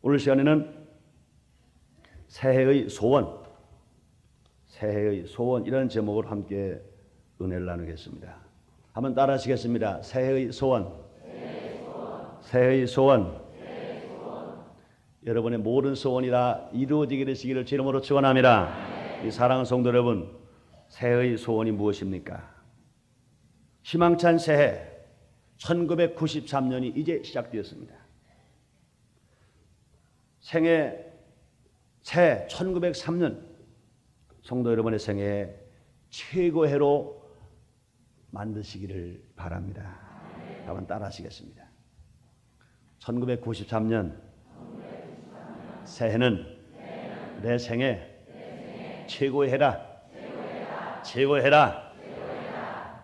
오늘 시간에는 새해의 소원, 새해의 소원 이라는 제목으로 함께 은혜를 나누겠습니다. 한번 따라 하시겠습니다. 새해의 소원, 새해의 소원. 여러분의 모든 소원이 다 이루어지게 되시기를 주 이름으로 축원합니다. 이 사랑하는 성도 여러분, 새해의 소원이 무엇입니까? 희망찬 새해 1993년이 이제 시작되었습니다. 새해 1903년 성도 여러분의 생애 최고 해로 만드시기를 바랍니다. 한번 따라 하시겠습니다. 1993년 새해는 내 생애 최고의 해라. 최고의 해라.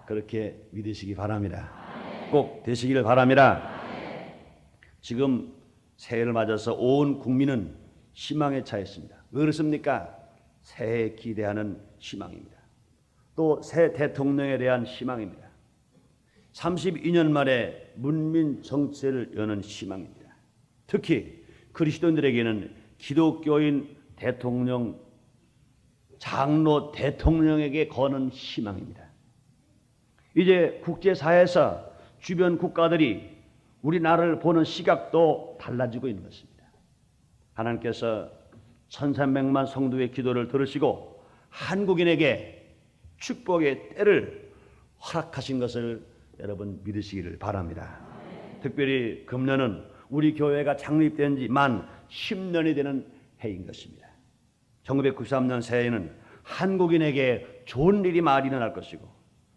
그렇게 믿으시기 바랍니다. 꼭 되시기를 바랍니다. 지금 새해를 맞아서 온 국민은 희망에 차 있습니다. 왜 그렇습니까? 새해에 기대하는 희망입니다. 또 새 대통령에 대한 희망입니다. 32년 만에 문민 정치를 여는 희망입니다. 특히 그리스도인들에게는 기독교인 대통령, 장로 대통령에게 거는 희망입니다. 이제 국제사회에서 주변 국가들이 우리나라를 보는 시각도 달라지고 있는 것입니다. 하나님께서 1300만 성도의 기도를 들으시고 한국인에게 축복의 때를 허락하신 것을 여러분 믿으시기를 바랍니다. 특별히 금년은 우리 교회가 창립된 지 만 10년이 되는 해인 것입니다. 1993년 새해에는 한국인에게 좋은 일이 많이 일어날 것이고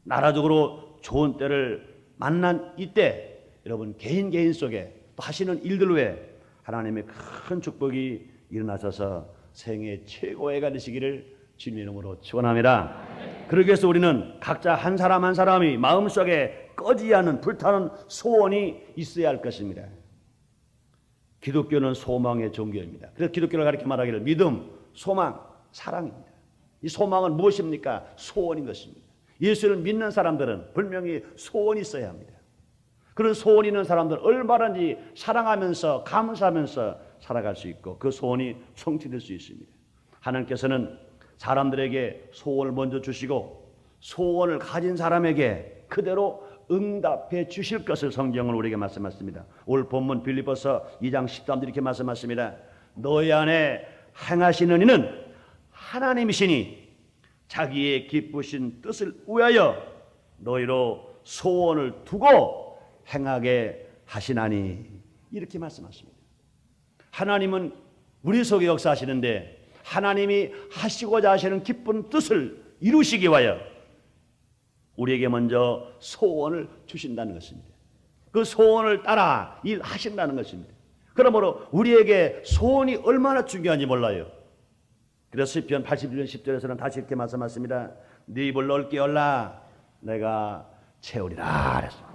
나라적으로 좋은 때를 만난 이때 여러분 개인 속에 또 하시는 일들 외에 하나님의 큰 축복이 일어나셔서 생애 최고의가 되시기를 주님 이름으로 축원합니다. 그러기 위해서 우리는 각자 한 사람 한 사람이 마음속에 꺼지지 않는 불타는 소원이 있어야 할 것입니다. 기독교는 소망의 종교입니다. 그래서 기독교를 가르쳐 말하기를 믿음, 소망, 사랑입니다. 이 소망은 무엇입니까? 소원인 것입니다. 예수를 믿는 사람들은 분명히 소원이 있어야 합니다. 그런 소원이 있는 사람들은 얼마든지 사랑하면서 감사하면서 살아갈 수 있고 그 소원이 성취될 수 있습니다. 하나님께서는 사람들에게 소원을 먼저 주시고 소원을 가진 사람에게 그대로 응답해 주실 것을 성경은 우리에게 말씀하십니다. 오늘 본문 빌립보서 2장 13절 이렇게 말씀하십니다. 너희 안에 행하시는 이는 하나님이시니 자기의 기쁘신 뜻을 위하여 너희로 소원을 두고 행하게 하시나니 이렇게 말씀하십니다. 하나님은 우리 속에 역사하시는데 하나님이 하시고자 하시는 기쁜 뜻을 이루시기 위하여 우리에게 먼저 소원을 주신다는 것입니다. 그 소원을 따라 일하신다는 것입니다. 그러므로 우리에게 소원이 얼마나 중요한지 몰라요. 그래서 시편 81편 10절에서는 다시 이렇게 말씀하십니다. 네 입을 넓게 열라 내가 채우리라 그랬습니다.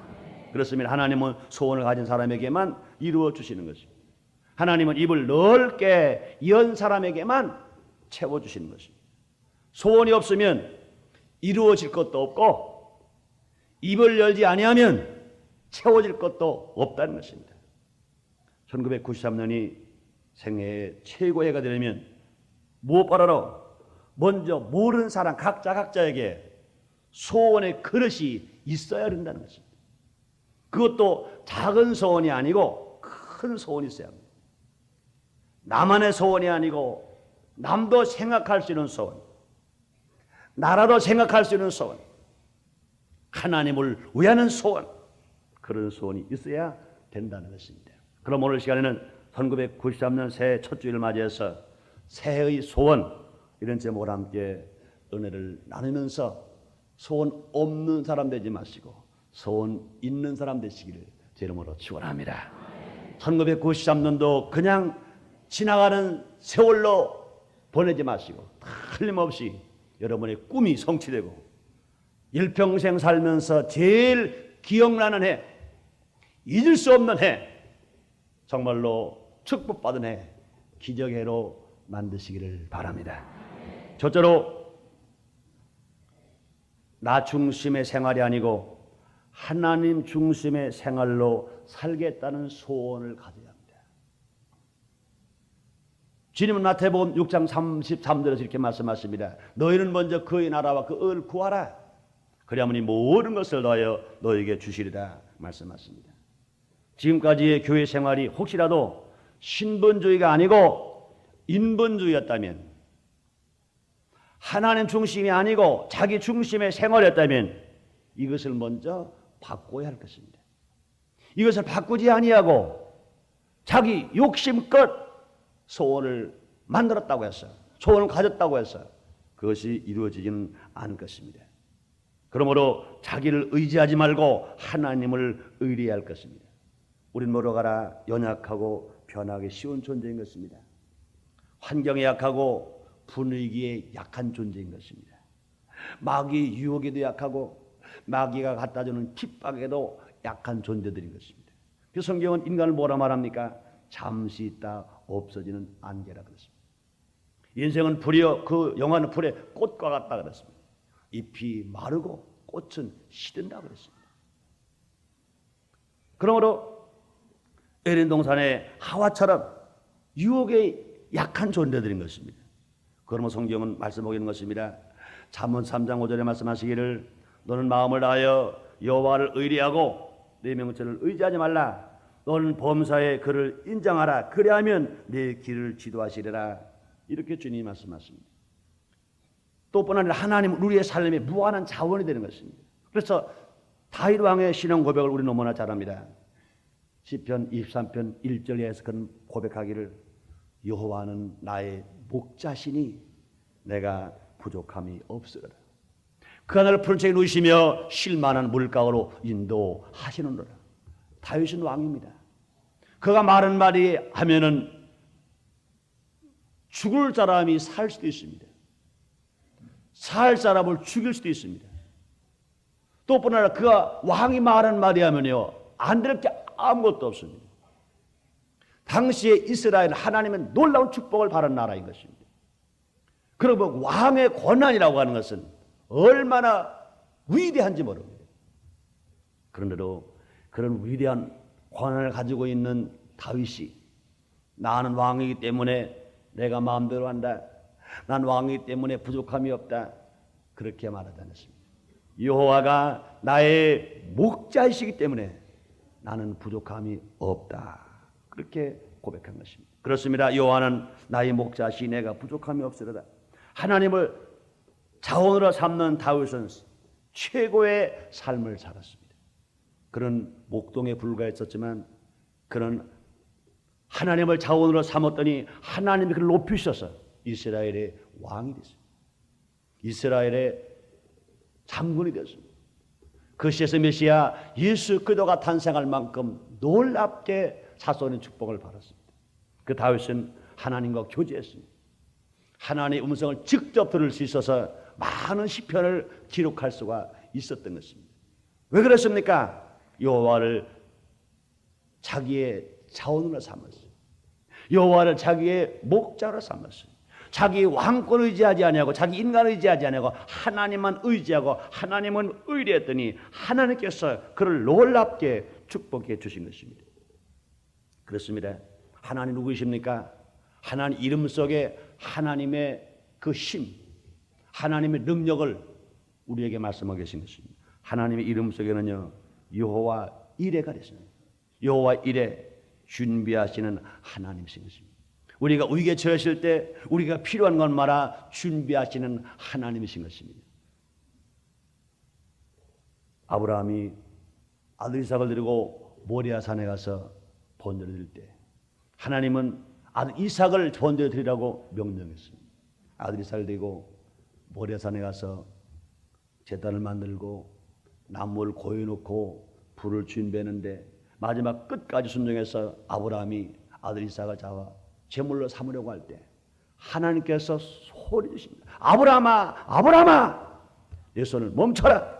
그렇습니다. 하나님은 소원을 가진 사람에게만 이루어 주시는 것입니다. 하나님은 입을 넓게 연 사람에게만 채워주시는 것입니다. 소원이 없으면 이루어질 것도 없고 입을 열지 아니하면 채워질 것도 없다는 것입니다. 1993년이 생애의 최고의 해가 되려면 무엇보다도 먼저 모르는 사람 각자에게 소원의 그릇이 있어야 된다는 것입니다. 그것도 작은 소원이 아니고 큰 소원이 있어야 합니다. 나만의 소원이 아니고 남도 생각할 수 있는 소원, 나라도 생각할 수 있는 소원, 하나님을 위하는 소원, 그런 소원이 있어야 된다는 것입니다. 그럼 오늘 시간에는 1993년 새해 첫 주일을 맞이해서 새해의 소원 이런 제목으로 함께 은혜를 나누면서 소원 없는 사람 되지 마시고 소원 있는 사람 되시기를 제 이름으로 축원합니다. 1993년도 그냥 지나가는 세월로 보내지 마시고 틀림없이 여러분의 꿈이 성취되고 일평생 살면서 제일 기억나는 해, 잊을 수 없는 해, 정말로 축복받은 해, 기적의 해로 만드시기를 바랍니다. 첫째로 나 중심의 생활이 아니고 하나님 중심의 생활로 살겠다는 소원을 가져야 합니다. 주님은 마태복음 6장 33절에서 이렇게 말씀하십니다. 너희는 먼저 그의 나라와 그 의를 구하라. 그리하면 모든 것을 더하여 너에게 주시리라 말씀하십니다. 지금까지의 교회 생활이 혹시라도 신분주의가 아니고 인본주의였다면, 하나님 중심이 아니고 자기 중심의 생활이었다면 이것을 먼저 바꿔야 할 것입니다. 이것을 바꾸지 아니하고 자기 욕심껏 소원을 만들었다고 했어요. 소원을 가졌다고 했어요. 그것이 이루어지지는 않을 것입니다. 그러므로 자기를 의지하지 말고 하나님을 의뢰할 것입니다. 우린 뭐로 가라 연약하고 변하기 쉬운 존재인 것입니다. 환경에 약하고 분위기에 약한 존재인 것입니다. 마귀 유혹에도 약하고 마귀가 갖다주는 핍박에도 약한 존재들인 것입니다. 그 성경은 인간을 뭐라 말합니까? 잠시 있다 없어지는 안개라 그랬습니다. 인생은 불이여 그 영화는 불의 꽃과 같다 그랬습니다. 잎이 마르고 꽃은 시든다 그랬습니다. 그러므로 에덴 동산의 하와처럼 유혹에 약한 존재들인 것입니다. 그러면 성경은 말씀하고 있는 것입니다. 잠언 3장 5절에 말씀하시기를 너는 마음을 다하여 여호와를 의뢰하고 내 명철을 의지하지 말라. 너는 범사에 그를 인정하라. 그리하면 내 길을 지도하시리라. 이렇게 주님이 말씀하십니다. 또뿐 아니라 하나님은 우리의 삶에 무한한 자원이 되는 것입니다. 그래서 다윗 왕의 신앙 고백을 우리 너무나 잘 압니다. 시편 23편 1절에서 그는 고백하기를 여호와는 나의 목자시니 내가 부족함이 없으리라. 그 하늘을 푸른 책에 누이시며 쉴만한 물가로 인도하시느니라. 다윗은 왕입니다. 그가 말한 말이 하면은 죽을 사람이 살 수도 있습니다. 살 사람을 죽일 수도 있습니다. 또뿐 아니라 그가 왕이 말한 말이 하면요 안 될 게 아무것도 없습니다. 당시에 이스라엘 하나님은 놀라운 축복을 받은 나라인 것입니다. 그러면 왕의 권한이라고 하는 것은 얼마나 위대한지 모릅니다. 그런데도 그런 위대한 권한을 가지고 있는 다윗이 나는 왕이기 때문에 내가 마음대로 한다. 난 왕이기 때문에 부족함이 없다. 그렇게 말하지 않았습니다. 여호와가 나의 목자이시기 때문에 나는 부족함이 없다. 그렇게 고백한 것입니다. 그렇습니다. 여호와는 나의 목자시 내가 부족함이 없으리라. 하나님을 자원으로 삼는 다윗은 최고의 삶을 살았습니다. 그런 목동에 불과했었지만 그는 하나님을 자원으로 삼았더니 하나님이 그를 높이셔서 이스라엘의 왕이 됐습니다. 이스라엘의 장군이 됐습니다. 그 시에서 메시아 예수 그리스도가 탄생할 만큼 놀랍게 사소한 축복을 받았습니다. 그 다윗은 하나님과 교제했습니다. 하나님의 음성을 직접 들을 수 있어서 많은 시편을 기록할 수가 있었던 것입니다. 왜 그랬습니까? 여호와를 자기의 자원으로 삼았어요. 여호와를 자기의 목자로 삼았어요. 자기 왕권을 의지하지 아니하고 자기 인간을 의지하지 아니하고 하나님만 의지하고 하나님은 의뢰했더니 하나님께서 그를 놀랍게 축복해 주신 것입니다. 그렇습니다. 하나님 누구이십니까? 하나님 이름 속에 하나님의 그 힘, 하나님의 능력을 우리에게 말씀하고 계신 것입니다. 하나님의 이름 속에는요 여호와 이레가 있습니다. 여호와 이레 준비하시는 하나님이신 것입니다. 우리가 위기에 처했을 때 우리가 필요한 것마다 준비하시는 하나님이신 것입니다. 아브라함이 아들 이삭을 데리고 모리아 산에 가서 번제를 드릴 때 하나님은 아들 이삭을 번제를 드리라고 명령했습니다. 아들 이삭을 데리고 모리아 산에 가서 제단을 만들고 나무를 고여놓고 불을 준비했는데 마지막 끝까지 순종해서 아브라함이 아들 이삭을 잡아 제물로 삼으려고 할 때 하나님께서 소리 주십니다. 아브라함아, 아브라함아, 내 손을 멈춰라.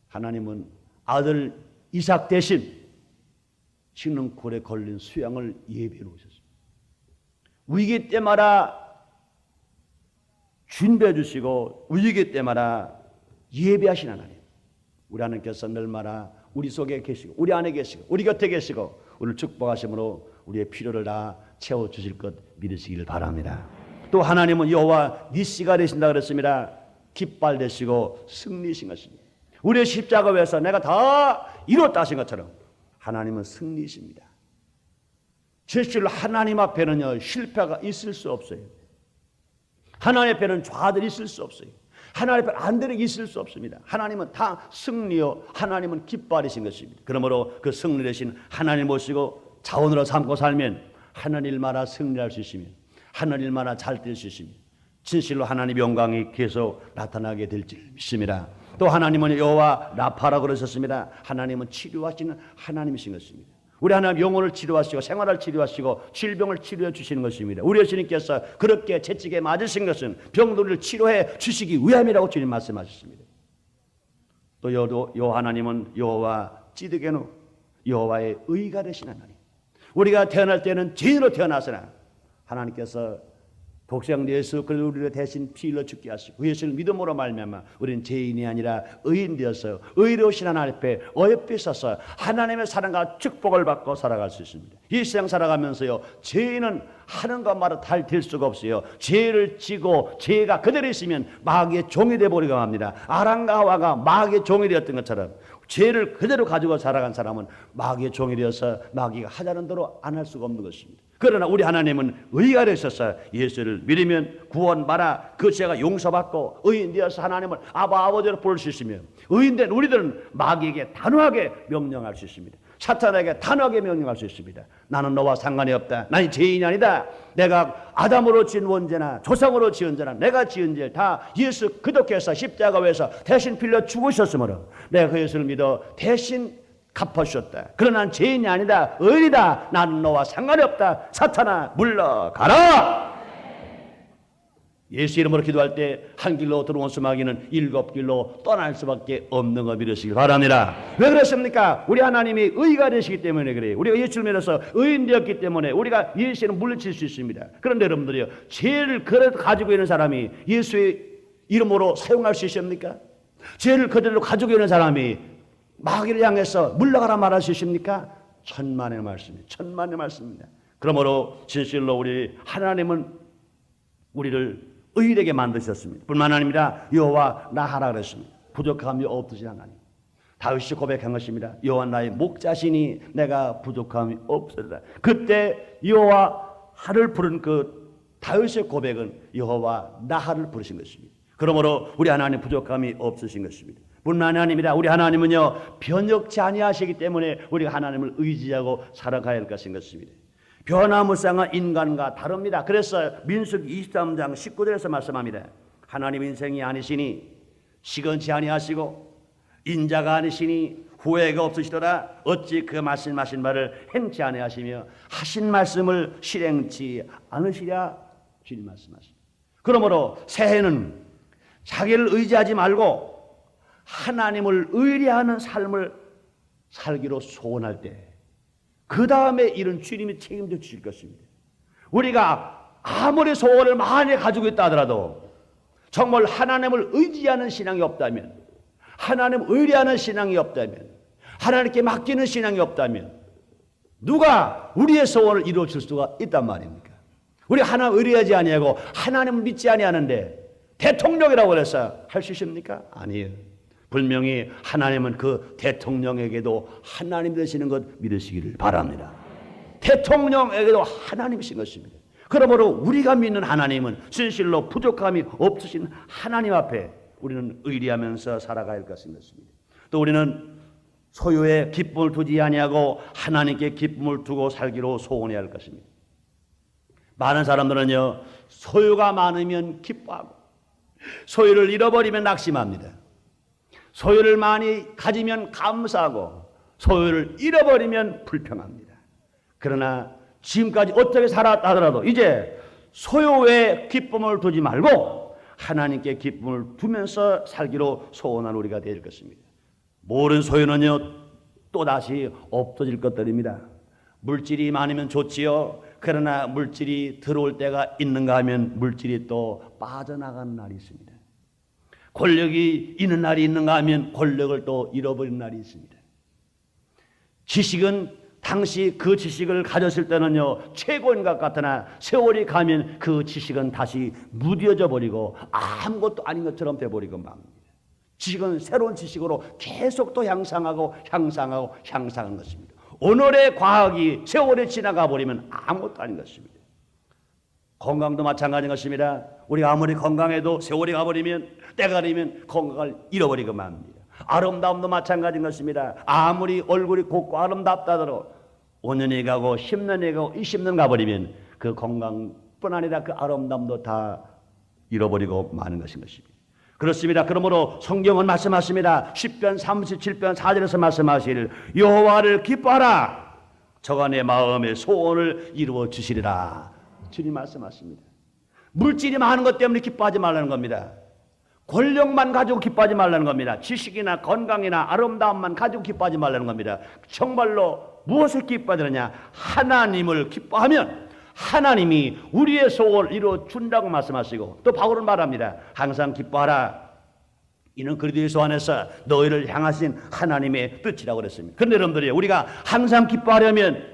하나님은 아들 이삭 대신 식는 굴에 걸린 수양을 예비해 놓으셨습니다. 위기 때마다 준비해 주시고 위기 때마다 예비하신 하나님. 우리 하나님께서 날마다 우리 속에 계시고 우리 안에 계시고 우리 곁에 계시고 우리를 축복하심으로 우리의 필요를 다 채워주실 것 믿으시기를 바랍니다. 또 하나님은 여호와 니시가 되신다 그랬습니다. 깃발 되시고 승리신 것입니다. 우리의 십자가 위에서 내가 다 이뤘다 하신 것처럼 하나님은 승리이십니다. 실제로 하나님 앞에는요 실패가 있을 수 없어요. 하나님 앞에는 좌들이 있을 수 없어요. 하나님 앞에 안들이 있을 수 없습니다. 하나님은 다 승리요 하나님은 깃발이신 것입니다. 그러므로 그 승리 되신 하나님 모시고 자원으로 삼고 살면 하나님 일마다 승리할 수 있으며 하나님 일마다 잘 될 수 있으며 진실로 하나님 영광이 계속 나타나게 될 줄 믿습니다. 또 하나님은 여호와 라파라고 그러셨습니다. 하나님은 치료하시는 하나님이신 것입니다. 우리 하나님 영혼을 치료하시고 생활을 치료하시고 질병을 치료해 주시는 것입니다. 우리 예수님께서 그렇게 채찍에 맞으신 것은 병들을 치료해 주시기 위함이라고 주님 말씀하셨습니다. 또 요 하나님은 여호와 찌드게노 여호와의 의가 되신 하나님. 우리가 태어날 때는 죄인으로 태어났으나 하나님께서 독생 예수 그리스도를 우리를 대신 피 흘려 죽게 하시고 예수를 믿음으로 말미암아 우리는 죄인이 아니라 의인 되어서 의로우신 하나님 앞에 어여삐 서서 하나님의 사랑과 축복을 받고 살아갈 수 있습니다. 이 세상 살아가면서요 죄인은 하는 것마다 잘 될 수가 없어요. 죄를 지고 죄가 그대로 있으면 마귀의 종이 되어버리고 합니다. 아람과 하와가 마귀의 종이 되었던 것처럼 죄를 그대로 가지고 살아간 사람은 마귀의 종이 되어서 마귀가 하자는 대로 안 할 수가 없는 것입니다. 그러나 우리 하나님은 의가 되셔서 예수를 믿으면 구원받아 그 죄가 용서받고 의인 되어서 하나님을 아버지로 부를 수 있으며 의인된 우리들은 마귀에게 단호하게 명령할 수 있습니다. 사탄에게 단호하게 명령할 수 있습니다. 나는 너와 상관이 없다. 나는 죄인이 아니다. 내가 아담으로 지은 원죄나 조상으로 지은 죄나 내가 지은 죄 다 예수 그리스도께서 십자가 위에서 대신 빌려 죽으셨으므로 내가 그 예수를 믿어 대신 갚아주셨다. 그러나 난 죄인이 아니다. 의인이다. 나는 너와 상관이 없다. 사탄아 물러가라. 예수 이름으로 기도할 때 한 길로 들어온 수마귀는 7길로 떠날 수밖에 없는 거 믿으시기 바랍니다. 왜 그렇습니까? 우리 하나님이 의가 되시기 때문에 그래요. 우리가 예수를 믿어서 의인 되었기 때문에 우리가 예수를 물리칠 수 있습니다. 그런데 여러분들이요 죄를 그래도 가지고 있는 사람이 예수의 이름으로 사용할 수 있습니까? 죄를 그대로 가지고 있는 사람이 마귀를 향해서 물러가라 말할 수 있습니까? 천만의 말씀입니다. 천만의 말씀입니다. 그러므로 진실로 우리 하나님은 우리를 의인에게 만드셨습니다. 뿐만 아니라 여호와 나하라 그랬습니다. 부족함이 없으신 하나님. 다윗이 고백한 것입니다. 여호와 나의 목자시니 내가 부족함이 없으리라. 그때 여호와를 부른 그 다윗의 고백은 여호와 나하를 부르신 것입니다. 그러므로 우리 하나님 부족함이 없으신 것입니다. 뿐만 아니라 우리 하나님은요 변혁치 아니하시기 때문에 우리가 하나님을 의지하고 살아가야 할 것인 것입니다. 변화무쌍한 인간과 다릅니다. 그래서 민수기 23장 19절에서 말씀합니다. 하나님 인생이 아니시니 시건치 아니하시고 인자가 아니시니 후회가 없으시더라. 어찌 그 말씀하신 말을 행치 아니하시며 하신 말씀을 실행치 않으시랴. 주님 말씀하십니다. 그러므로 새해는 자기를 의지하지 말고 하나님을 의뢰하는 삶을 살기로 소원할 때 그 다음에 이런 주님이 책임져 주실 것입니다. 우리가 아무리 소원을 많이 가지고 있다 하더라도 정말 하나님을 의지하는 신앙이 없다면 하나님을 의뢰하는 신앙이 없다면 하나님께 맡기는 신앙이 없다면 누가 우리의 소원을 이루어 줄 수가 있단 말입니까? 우리 하나님 의뢰하지 아니하고 하나님을 믿지 아니하는데 대통령이라고 해서 할 수 있습니까? 아니에요. 분명히 하나님은 그 대통령에게도 하나님 되시는 것 믿으시기를 바랍니다. 대통령에게도 하나님이신 것입니다. 그러므로 우리가 믿는 하나님은 진실로 부족함이 없으신 하나님 앞에 우리는 의리하면서 살아가야 할 것인 것입니다. 또 우리는 소유에 기쁨을 두지 아니하고 하나님께 기쁨을 두고 살기로 소원해야 할 것입니다. 많은 사람들은요 소유가 많으면 기뻐하고 소유를 잃어버리면 낙심합니다. 소유를 많이 가지면 감사하고 소유를 잃어버리면 불평합니다. 그러나 지금까지 어떻게 살았다 하더라도 이제 소유에 기쁨을 두지 말고 하나님께 기쁨을 두면서 살기로 소원한 우리가 될 것입니다. 모든 소유는요 또다시 없어질 것들입니다. 물질이 많으면 좋지요. 그러나 물질이 들어올 때가 있는가 하면 물질이 또 빠져나가는 날이 있습니다. 권력이 있는 날이 있는가 하면 권력을 또 잃어버리는 날이 있습니다. 지식은 당시 그 지식을 가졌을 때는요 최고인 것 같으나 세월이 가면 그 지식은 다시 무뎌져 버리고 아무것도 아닌 것처럼 돼버리고 맙니다. 지식은 새로운 지식으로 계속 또 향상하고 향상하는 것입니다. 오늘의 과학이 세월이 지나가 버리면 아무것도 아닌 것입니다. 건강도 마찬가지인 것입니다. 우리가 아무리 건강해도 세월이 가버리면 때가 되면 건강을 잃어버리고 맙니다. 아름다움도 마찬가지인 것입니다. 아무리 얼굴이 곱고 아름답다 하더라도 5년이 가고 10년이 가고 20년 가버리면 그 건강뿐 아니라 그 아름다움도 다 잃어버리고 마는 것입니다. 그렇습니다. 그러므로 성경은 말씀하십니다. 시편 37편 4절에서 말씀하시기를 여호와를 기뻐하라 저가 내 마음의 소원을 이루어 주시리라. 주님 말씀하십니다. 물질이 많은 것 때문에 기뻐하지 말라는 겁니다. 권력만 가지고 기뻐하지 말라는 겁니다. 지식이나 건강이나 아름다움만 가지고 기뻐하지 말라는 겁니다. 정말로 무엇을 기뻐해야 되느냐? 하나님을 기뻐하면 하나님이 우리의 소원을 이루어 준다고 말씀하시고 또 바울은 말합니다. 항상 기뻐하라. 이는 그리스도 안에서 너희를 향하신 하나님의 뜻이라고 그랬습니다. 그런데 여러분들이 우리가 항상 기뻐하려면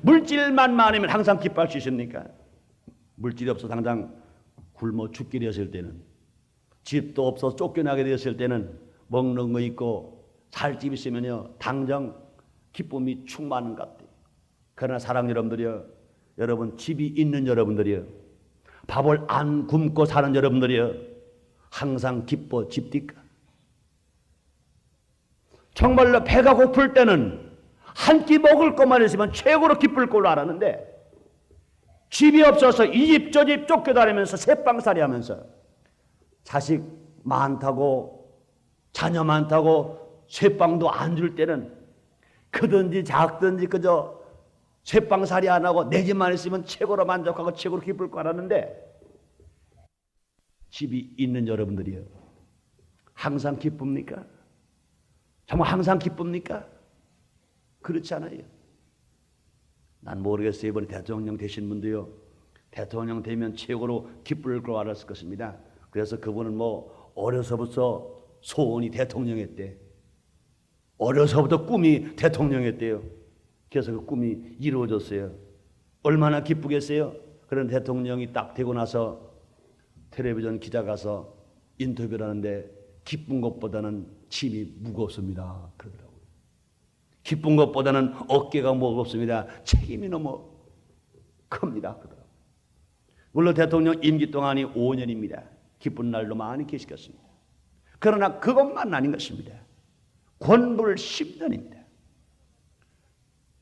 물질만 많으면 항상 기뻐할 수 있습니까? 물질이 없어서 당장 굶어 죽게 되었을 때는, 집도 없어서 쫓겨나게 되었을 때는, 먹는 거 있고 살 집 있으면요 당장 기쁨이 충만한 것 같아요. 그러나 사랑 여러분들이요, 여러분 집이 있는 여러분들이요, 밥을 안 굶고 사는 여러분들이요, 항상 기뻐집니까? 정말로 배가 고플 때는 한 끼 먹을 것만 있으면 최고로 기쁠 걸로 알았는데, 집이 없어서 이 집 저 집 쫓겨다니면서 새빵살이 하면서 자식 많다고 자녀 많다고 새빵도 안 줄 때는 크든지 작든지 그저 새빵살이 안 하고 내 집만 있으면 최고로 만족하고 최고로 기쁠 거 알았는데, 집이 있는 여러분들이요, 항상 기쁩니까? 정말 항상 기쁩니까? 그렇지 않아요. 난 모르겠어요. 이번에 대통령 되신 분도요, 대통령 되면 최고로 기쁠 걸 알았을 것입니다. 그래서 그분은 뭐 어려서부터 소원이 대통령이었대. 어려서부터 꿈이 대통령이었대요. 그래서 그 꿈이 이루어졌어요. 얼마나 기쁘겠어요? 그런 대통령이 딱 되고 나서 텔레비전 기자 가서 인터뷰를 하는데 기쁜 것보다는 짐이 무겁습니다 그러더라고요. 기쁜 것보다는 어깨가 무겁습니다. 책임이 너무 큽니다 그러더라고요. 물론 대통령 임기 동안이 5년입니다. 기쁜 날도 많이 계시겠습니다. 그러나 그것만 아닌 것입니다. 권불 10년입니다.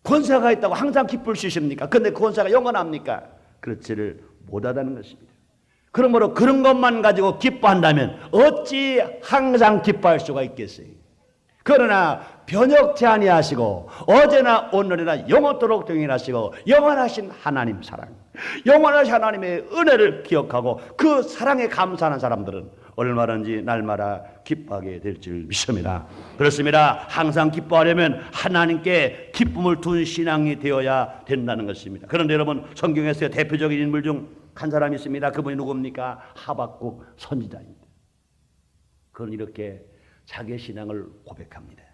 권세가 있다고 항상 기쁠 수 있습니까? 그런데 권세가 영원합니까? 그렇지를 못하다는 것입니다. 그러므로 그런 것만 가지고 기뻐한다면 어찌 항상 기뻐할 수가 있겠어요? 그러나 변혁지 아니하시고 어제나 오늘이나 영원토록 동일하시고 영원하신 하나님 사랑, 영원하신 하나님의 은혜를 기억하고 그 사랑에 감사하는 사람들은 얼마든지 날마다 기뻐하게 될 줄 믿습니다. 그렇습니다. 항상 기뻐하려면 하나님께 기쁨을 둔 신앙이 되어야 된다는 것입니다. 그런데 여러분, 성경에서 대표적인 인물 중 한 사람이 있습니다. 그분이 누굽니까? 하박국 선지자입니다. 그는 이렇게 자기의 신앙을 고백합니다.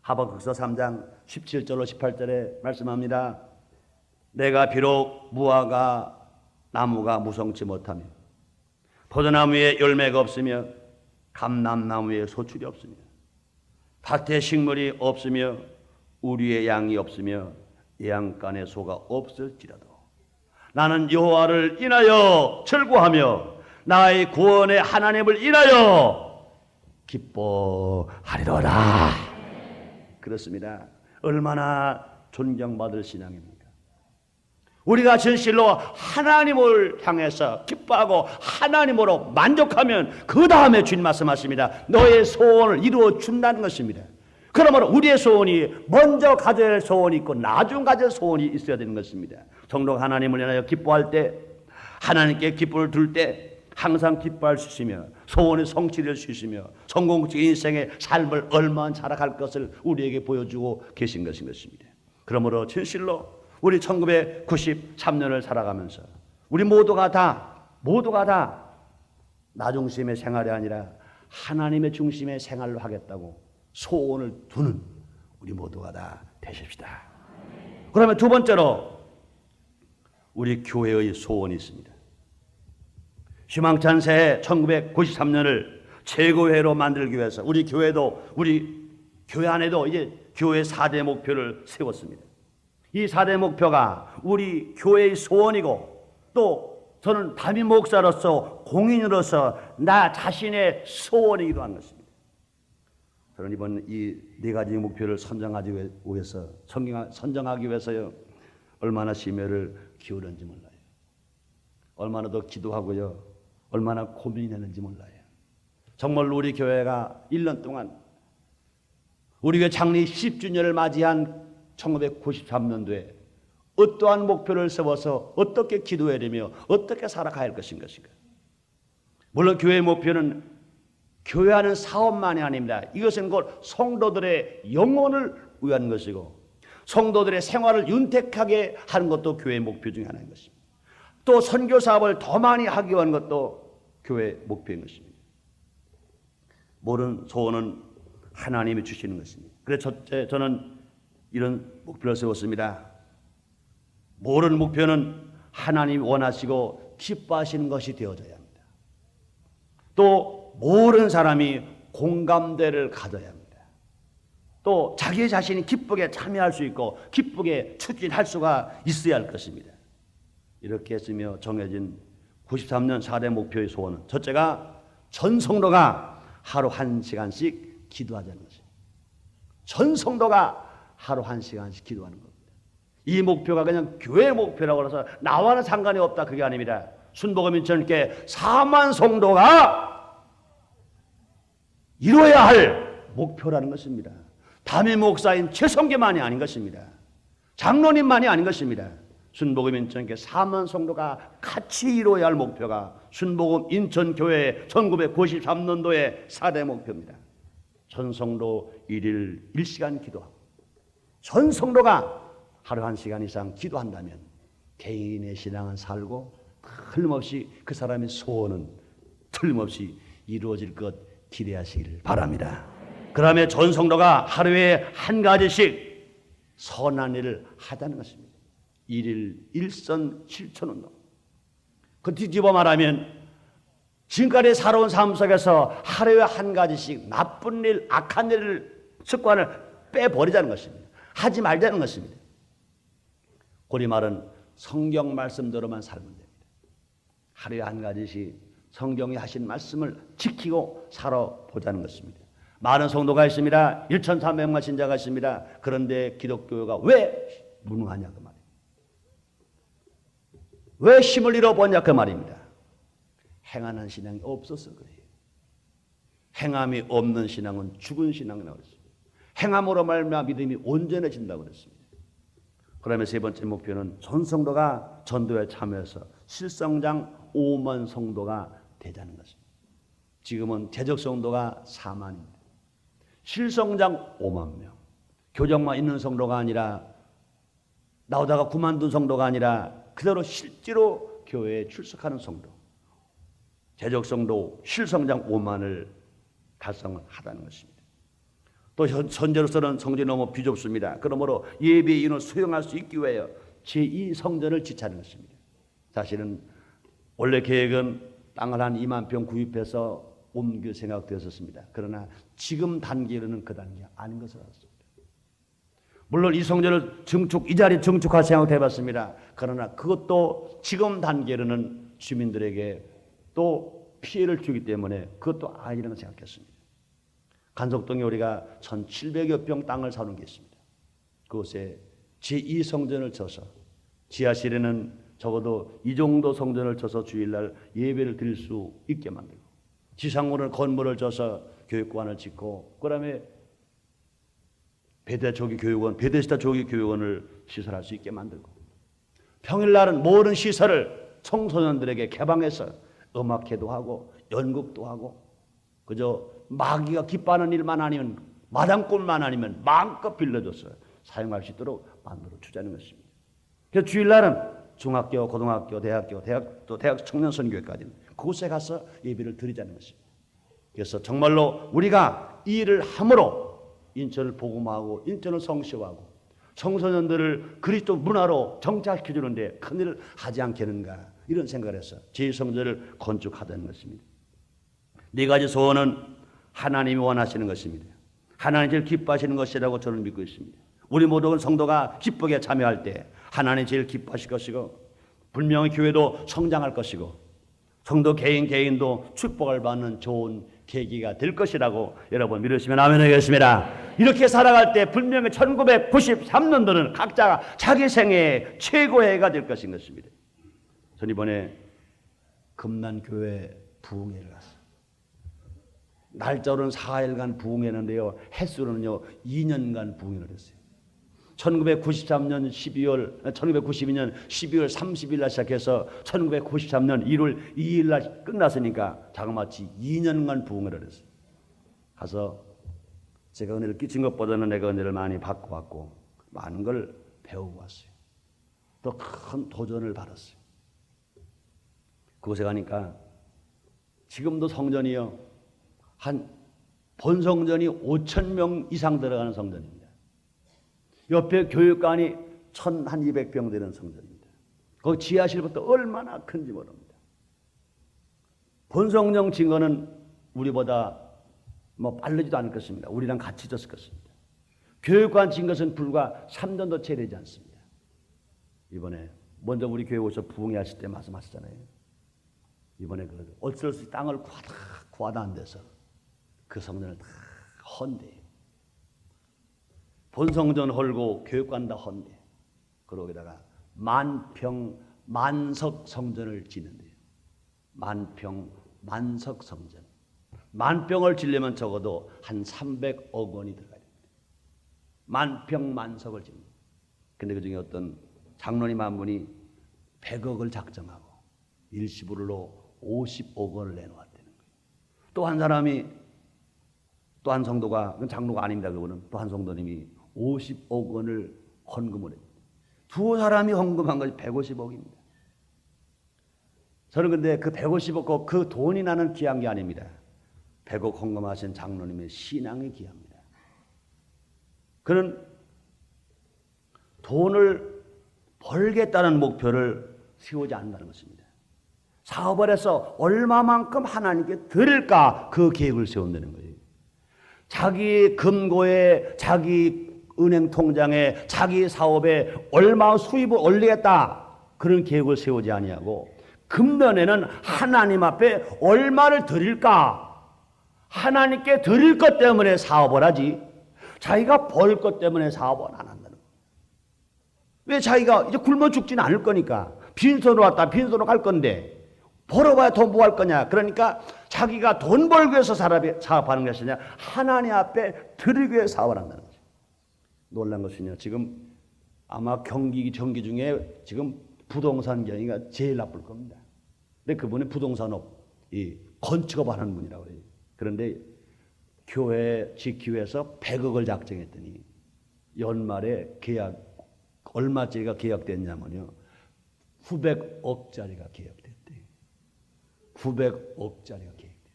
하박국서 3장 17절로 18절에 말씀합니다. 내가 비록 무화과 나무가 무성치 못하며 포도나무에 열매가 없으며 감람나무에 소출이 없으며 밭에 식물이 없으며 우리의 양이 없으며 예양간에 소가 없을지라도 나는 여호와를 인하여 절구하며 나의 구원의 하나님을 인하여 기뻐하리로라. 그렇습니다. 얼마나 존경받을 신앙입니까? 우리가 진실로 하나님을 향해서 기뻐하고 하나님으로 만족하면 그 다음에 주님 말씀하십니다. 너의 소원을 이루어 준다는 것입니다. 그러므로 우리의 소원이 먼저 가져야 할 소원이 있고 나중 가져야 할 소원이 있어야 되는 것입니다. 성도 하나님을 인하여 기뻐할 때, 하나님께 기쁨을 둘 때 항상 기뻐할 수 있으며 소원이 성취될 수 있으며 성공적인 인생의 삶을 얼마나 살아갈 것을 우리에게 보여주고 계신 것인 것입니다. 그러므로 진실로 우리 1993년을 살아가면서 우리 모두가 다 나 중심의 생활이 아니라 하나님의 중심의 생활을 하겠다고 소원을 두는 우리 모두가 다 되십시다. 그러면 두 번째로 우리 교회의 소원이 있습니다. 희망찬 새해 1993년을 최고회로 만들기 위해서 우리 교회도 우리 교회 안에도 이제 교회 4대 목표를 세웠습니다. 이 4대 목표가 우리 교회의 소원이고 또 저는 담임 목사로서 공인으로서 나 자신의 소원이기도 한 것입니다. 저는 이번 이 네 가지 목표를 선정하기 위해서요 얼마나 심혈을 기울였는지 몰라요. 얼마나 더 기도하고요 얼마나 고민했는지 몰라요. 정말 우리 교회가 1년 동안 우리 교회 창립 10주년을 맞이한 1993년도에 어떠한 목표를 세워서 어떻게 기도해야 되며 어떻게 살아가야 할 것인가. 물론 교회의 목표는 교회하는 사업만이 아닙니다. 이것은 곧 성도들의 영혼을 위한 것이고 성도들의 생활을 윤택하게 하는 것도 교회의 목표 중에 하나인 것입니다. 또 선교 사업을 더 많이 하기 위한 것도 교회의 목표인 것입니다. 모든 소원은 하나님이 주시는 것입니다. 그래서 첫째 저는 이런 목표를 세웠습니다. 모든 목표는 하나님이 원하시고 기뻐하시는 것이 되어져야 합니다. 또 모든 사람이 공감대를 가져야 합니다. 또 자기 자신이 기쁘게 참여할 수 있고 기쁘게 추진할 수가 있어야 할 것입니다. 이렇게 했으며 정해진 93년 4대 목표의 소원은 첫째가 전 성도가 하루 1시간씩 기도하자는 것입니다. 전 성도가 하루 1시간씩 기도하는 겁니다. 이 목표가 그냥 교회 목표라고 해서 나와는 상관이 없다 그게 아닙니다. 순복음 인천교회 4만 성도가 이루어야 할 목표라는 것입니다. 담임 목사인 최성계만이 아닌 것입니다. 장로님만이 아닌 것입니다. 순복음 인천교회 4만 성도가 같이 이루어야 할 목표가 순복음 인천교회 1993년도의 4대 목표입니다. 전 성도 1일 1시간 기도하고 전 성도가 하루 1시간 이상 기도한다면 개인의 신앙은 살고 틀림없이 그 사람의 소원은 틀림없이 이루어질 것 기대하시기를 바랍니다. 그다음에 전 성도가 하루에 한 가지씩 선한 일을 하자는 것입니다. 1일 1선 7천운동. 그 뒤집어 말하면 지금까지 살아온 삶 속에서 하루에 한 가지씩 나쁜 일, 악한 일을 습관을 빼버리자는 것입니다. 하지 말자는 것입니다. 고리 말은 성경 말씀대로만 살면 됩니다. 하루에 한 가지씩 성경이 하신 말씀을 지키고 살아보자는 것입니다. 많은 성도가 있습니다. 1,300만 신자가 있습니다. 그런데 기독교가 왜 무능하냐 그 말이에요. 왜 힘을 잃어버렸냐 그 말입니다. 행하는 신앙이 없어서 그래요. 행함이 없는 신앙은 죽은 신앙이라고 그랬습니다. 행함으로 말미암아 믿음이 온전해진다고 그랬습니다. 그러면 세 번째 목표는 전 성도가 전도에 참여해서 실성장 5만 성도가 되자는 것입니다. 지금은 재적 성도가 4만입니다. 실성장 5만 명. 교정만 있는 성도가 아니라 나오다가 그만둔 성도가 아니라 그대로 실제로 교회에 출석하는 성도. 재적 성도 실성장 5만을 달성하다는 것입니다. 또 선제로서는 성전이 너무 비좁습니다. 그러므로 예배 인원을 수용할 수 있기 위하여 제2성전을 지차하는 것입니다. 사실은 원래 계획은 땅을 한 2만 평 구입해서 옮길 생각되었었습니다. 그러나 지금 단계로는 그 단계가 아닌 것을 알았습니다. 물론 이 성전을 이 자리에 증축할 생각도 해봤습니다. 그러나 그것도 지금 단계로는 주민들에게 또 피해를 주기 때문에 그것도 아니라고 생각했습니다. 간석동에 우리가 1,700여 평 땅을 사는 게 있습니다. 그곳에 제2성전을 쳐서 지하실에는 적어도 이 정도 성전을 쳐서 주일날 예배를 드릴 수 있게 만들고 지상으로는 건물을 쳐서 교육관을 짓고 그다음에 베데스다 조기 교육원을 시설할 수 있게 만들고 평일날은 모든 시설을 청소년들에게 개방해서 음악회도 하고 연극도 하고 그저 마귀가 기뻐하는 일만 아니면 마당골만 아니면 마음껏 빌려줘서 사용할 수 있도록 만들어 주자는 것입니다. 그래서 주일날은 중학교, 고등학교, 또 대학 청년선교회까지 그곳에 가서 예배를 드리자는 것입니다. 그래서 정말로 우리가 이 일을 함으로 인천을 복음화하고 인천을 성시화하고 청소년들을 그리스도 문화로 정착시켜주는데 큰일을 하지 않겠는가 이런 생각을 해서 제2성전을 건축하던 것입니다. 네 가지 소원은 하나님이 원하시는 것입니다. 하나님 제일 기뻐하시는 것이라고 저는 믿고 있습니다. 우리 모든 성도가 기쁘게 참여할 때 하나님 제일 기뻐하실 것이고 분명히 교회도 성장할 것이고 성도 개인도 축복을 받는 좋은 계기가 될 것이라고 여러분 믿으시면 아멘 하겠습니다. 이렇게 살아갈 때 분명히 1993년도는 각자가 자기 생애의 최고의 해가 될 것인 것입니다. 전 이번에 금난교회 부흥회를 갔어요. 날짜로는 4일간 부흥회는데요. 횟수로는요 2년간 부흥회를 했어요. 1992년 12월 30일 날 시작해서 1993년 1월 2일 날 끝났으니까 자그마치 2년간 부흥회를 했어요. 가서 제가 은혜를 끼친 것보다는 내가 은혜를 많이 받고 왔고 많은 걸 배우고 왔어요. 또 큰 도전을 받았어요. 그곳에 가니까 지금도 성전이요 한 본성전이 5,000명 이상 들어가는 성전입니다. 옆에 교육관이 1,200평 되는 성전입니다. 거기 지하실부터 얼마나 큰지 모릅니다. 본성령 증거는 우리보다 빠르지도 않을 것입니다. 우리랑 같이 졌을 것입니다. 교육관 진 것은 불과 3년도 채 되지 않습니다. 이번에 먼저 우리 교회 오셔서 부흥회 하실 때 말씀하셨잖아요. 이번에 어쩔 수 없이 땅을 구하다 안 돼서 그 성전을 다 헌대요. 본성전 헐고 교육관 다 헌대. 그러기다가 만평 만석 성전을 짓는데요. 만평 만석 성전. 만평을 지려면 적어도 한 300억 원이 들어가야 됩니다. 만평 만석을 짓는. 근데 그중에 어떤 장로님 한 분이 100억을 작정하고 일시불로 50억 원을 내놓았다는 거예요. 또 한 사람이 또 한 성도가, 장로가 아닙니다. 그분은 또 한 성도님이 50억 원을 헌금을 했습니다. 두 사람이 헌금한 것이 150억입니다. 저는 근데 그 150억 그 돈이 나는 귀한 게 아닙니다. 100억 헌금하신 장로님의 신앙이 귀합니다. 그는 돈을 벌겠다는 목표를 세우지 않는다는 것입니다. 사업을 해서 얼마만큼 하나님께 드릴까 그 계획을 세운다는 거예요. 자기 금고에 자기 은행 통장에 자기 사업에 얼마 수입을 올리겠다 그런 계획을 세우지 아니하고 금년에는 하나님 앞에 얼마를 드릴까 하나님께 드릴 것 때문에 사업을 하지 자기가 벌 것 때문에 사업은 안 한다는 거예요. 왜 자기가 이제 굶어 죽지는 않을 거니까 빈손으로 왔다 빈손으로 갈 건데 벌어봐야 돈 뭐 할 거냐. 그러니까 자기가 돈 벌기 위해서 사업하는 것이 아니라 하나님 앞에 드리기 위해 사업을 한다는 거죠. 놀란 것은요. 지금 아마 경기 중에 지금 부동산 경기가 제일 나쁠 겁니다. 근데 그분이 부동산업, 건축업 하는 분이라고 그래요. 그런데 교회 짓기위해서 100억을 작정했더니 연말에 계약, 얼마짜리가 계약됐냐면요. 900억짜리가 계약됐대요. 900억짜리가 계획돼요.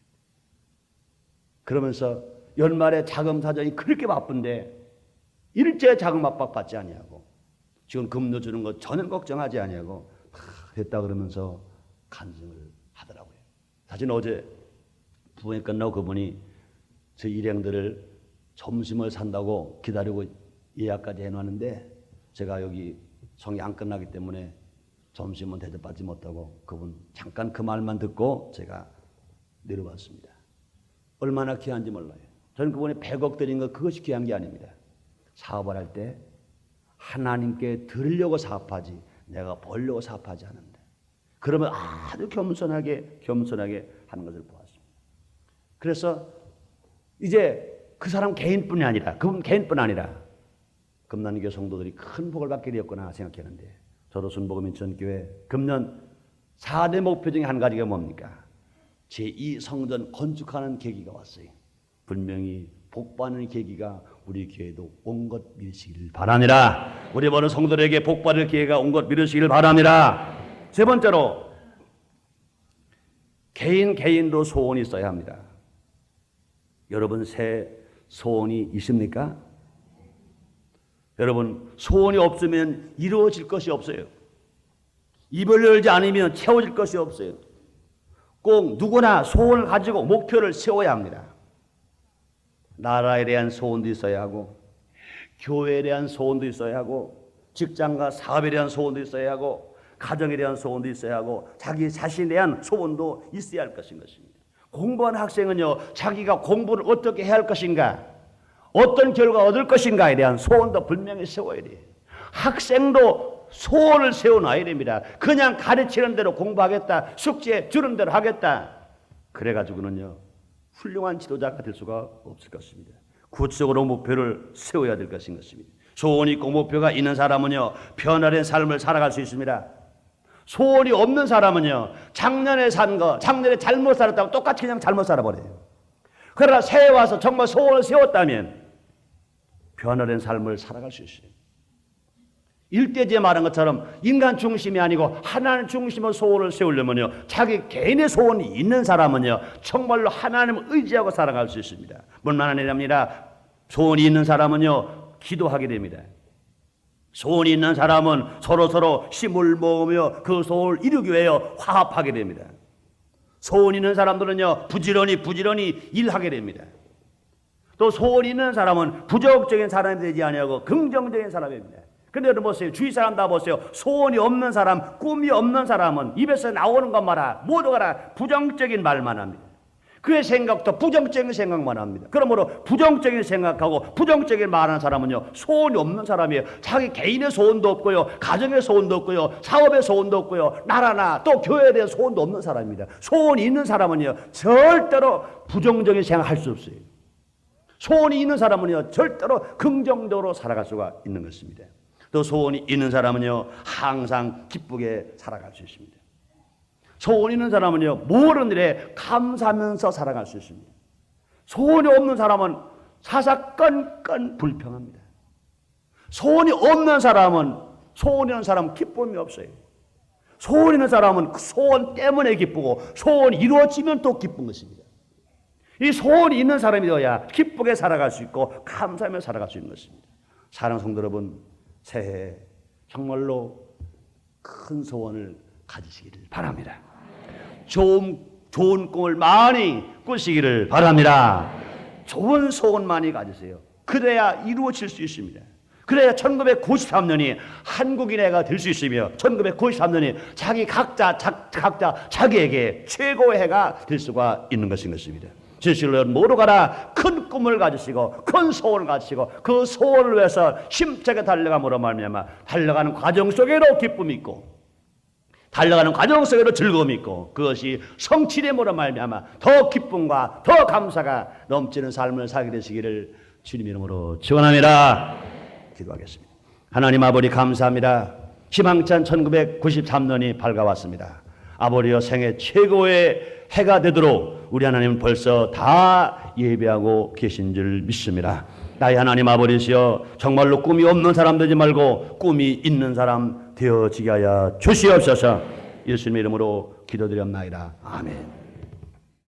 그러면서 연말에 자금 사정이 그렇게 바쁜데 일제 자금 압박 받지 아니하고 지금 금도 주는 거 전혀 걱정하지 아니하고 됐다 그러면서 간증을 하더라고요. 사실 어제 부흥회 끝나고 그분이 저 일행들을 점심을 산다고 기다리고 예약까지 해놨는데 제가 여기 성이 안 끝나기 때문에 점심은 대접받지 못하고 그분 잠깐 그 말만 듣고 제가 내려왔습니다. 얼마나 귀한지 몰라요. 저는 그분이 100억 드린 거 그것이 귀한 게 아닙니다. 사업을 할 때 하나님께 드리려고 사업하지 내가 벌려고 사업하지 않는다. 그러면 아주 겸손하게 하는 것을 보았습니다. 그래서 이제 그 사람 개인뿐이 아니라 그분 개인뿐 아니라 금난교회 성도들이 큰 복을 받게 되었구나 생각했는데 저도 순복음 인천교회 금년 4대 목표 중에 한 가지가 뭡니까? 제2성전 건축하는 계기가 왔어요. 분명히 복받는 계기가 우리 교회도 온 것 믿으시길 바랍니다. 우리 모든 성도들에게 복받을 기회가 온 것 믿으시길 바랍니다. 세 번째로 개인도 소원이 있어야 합니다. 여러분 새 소원이 있습니까? 여러분, 소원이 없으면 이루어질 것이 없어요. 입을 열지 않으면 채워질 것이 없어요. 꼭 누구나 소원을 가지고 목표를 세워야 합니다. 나라에 대한 소원도 있어야 하고, 교회에 대한 소원도 있어야 하고, 직장과 사업에 대한 소원도 있어야 하고, 가정에 대한 소원도 있어야 하고, 자기 자신에 대한 소원도 있어야 할 것인 것입니다. 공부하는 학생은요, 자기가 공부를 어떻게 해야 할 것인가, 어떤 결과 얻을 것인가에 대한 소원도 분명히 세워야 돼요. 학생도 소원을 세워놔야 됩니다. 그냥 가르치는 대로 공부하겠다, 숙제 주는 대로 하겠다, 그래가지고는요 훌륭한 지도자가 될 수가 없을 것입니다. 구체적으로 목표를 세워야 될 것인 것입니다. 소원이 있고 목표가 있는 사람은요 변화된 삶을 살아갈 수 있습니다. 소원이 없는 사람은요 작년에 산 거, 작년에 잘못 살았다고 똑같이 그냥 잘못 살아버려요. 그러나 새해 와서 정말 소원을 세웠다면 변화된 삶을 살아갈 수 있어요. 일대지에 말한 것처럼 인간 중심이 아니고 하나님 중심으로 소원을 세우려면요 자기 개인의 소원이 있는 사람은요 정말로 하나님을 의지하고 살아갈 수 있습니다. 뿐만 아니라 소원이 있는 사람은요 기도하게 됩니다. 소원이 있는 사람은 서로서로 힘을 모으며 그 소원을 이루기 위하여 화합하게 됩니다. 소원 있는 사람들은요 부지런히 일하게 됩니다. 또 소원 있는 사람은 부정적인 사람이 되지 아니하고 긍정적인 사람입니다. 근데 여러분 보세요. 주위 사람 다 보세요. 소원이 없는 사람, 꿈이 없는 사람은 입에서 나오는 것마다 모두가 부정적인 말만 합니다. 그의 생각도 부정적인 생각만 합니다. 그러므로 부정적인 생각하고 부정적인 말하는 사람은요 소원이 없는 사람이에요. 자기 개인의 소원도 없고요, 가정의 소원도 없고요, 사업의 소원도 없고요, 나라나 또 교회에 대한 소원도 없는 사람입니다. 소원이 있는 사람은요 절대로 부정적인 생각할 수 없어요. 소원이 있는 사람은요 절대로 긍정적으로 살아갈 수가 있는 것입니다. 또 소원이 있는 사람은요 항상 기쁘게 살아갈 수 있습니다. 소원이 있는 사람은요 모든 일에 감사하면서 살아갈 수 있습니다. 소원이 없는 사람은 사사건건 불평합니다. 소원이 없는 사람은, 소원이 있는 사람은 기쁨이 없어요. 소원이 있는 사람은 그 소원 때문에 기쁘고 소원이 이루어지면 또 기쁜 것입니다. 이 소원이 있는 사람이 되어야 기쁘게 살아갈 수 있고 감사하며 살아갈 수 있는 것입니다. 사랑하는 성도 여러분, 새해 정말로 큰 소원을 가지시기를 바랍니다. 좋은 꿈을 많이 꾸시기를 바랍니다. 좋은 소원 많이 가지세요. 그래야 이루어질 수 있습니다. 그래야 1993년이 한국인 해가 될 수 있으며 1993년이 각자 자기에게 최고의 해가 될 수가 있는 것인 것입니다. 진실로 모두가라 큰 꿈을 가지시고 큰 소원을 가지시고 그 소원을 위해서 힘차게 달려감으로 말미암아 달려가는 과정 속에도 기쁨이 있고 달려가는 과정 속에도 즐거움이 있고 그것이 성취됨으로 말미암아 더 기쁨과 더 감사가 넘치는 삶을 살게 되시기를 주님 이름으로 축원합니다. 기도하겠습니다. 하나님 아버지 감사합니다. 희망찬 1993년이 밝아왔습니다. 아버지여 생애 최고의 해가 되도록 우리 하나님은 벌써 다 예배하고 계신 줄 믿습니다. 나의 하나님 아버지시여 정말로 꿈이 없는 사람 되지 말고 꿈이 있는 사람 되어지게 하여 주시옵소서. 예수님 이름으로 기도드렸나이다. 아멘.